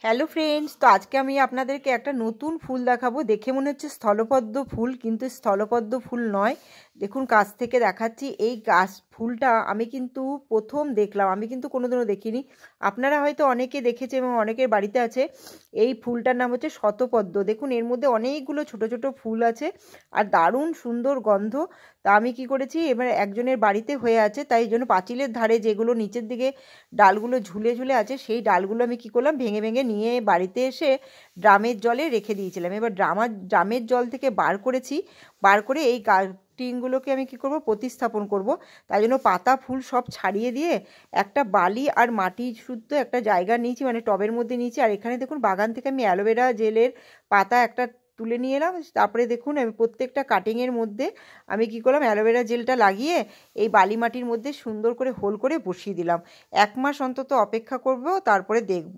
Hello friends, তো আজকে আমি আপনাদেরকে একটা নতুন ফুল দেখাবো। দেখে মনে হচ্ছে স্থলপদ্ম ফুল, কিন্তু স্থলপদ্ম ফুল নয়। দেখুন কাছ থেকে দেখাচ্ছি। এই গাছ ফুলটা আমি কিন্তু প্রথম দেখলাম, আমি কিন্তু কোনোদিনও দেখিনি। আপনারা হয়তো অনেকে দেখেছে এবং অনেকের বাড়িতে আছে। এই ফুলটার নাম হচ্ছে শতপদ্ম। দেখুন এর মধ্যে অনেকগুলো ছোট ছোট ফুল আছে আর দারুণ সুন্দর গন্ধ। তা আমি কি করেছি, এবার একজনের বাড়িতে হয়ে আছে, তাই জন্য পাঁচিলের ধারে যেগুলো নিচের দিকে ডালগুলো ঝুলে ঝুলে আছে, সেই ডালগুলো আমি কি করলাম, ভেঙে ভেঙে নিয়ে বাড়িতে এসে ড্রামের জলে রেখে দিয়েছিলাম। এবার ড্রামের জল থেকে বার করেছি, বার করে এই টিনগুলোকে আমি কি করব, প্রতিস্থাপন করব। তাই জন্য পাতা ফুল সব ছাড়িয়ে দিয়ে একটা বালি আর মাটি শুদ্ধ একটা জায়গা নিয়েছি, মানে টবের মধ্যে নিয়েছি। আর এখানে দেখুন বাগান থেকে আমি অ্যালোভেরা জেলের পাতা একটা তুলে নিয়ে এলাম। তারপরে দেখুন আমি প্রত্যেকটা কাটিংয়ের মধ্যে আমি কি করলাম, অ্যালোভেরা জেলটা লাগিয়ে এই বালি মাটির মধ্যে সুন্দর করে হোল করে বসিয়ে দিলাম। 1 মাস অন্তত অপেক্ষা করব, তারপরে দেখব।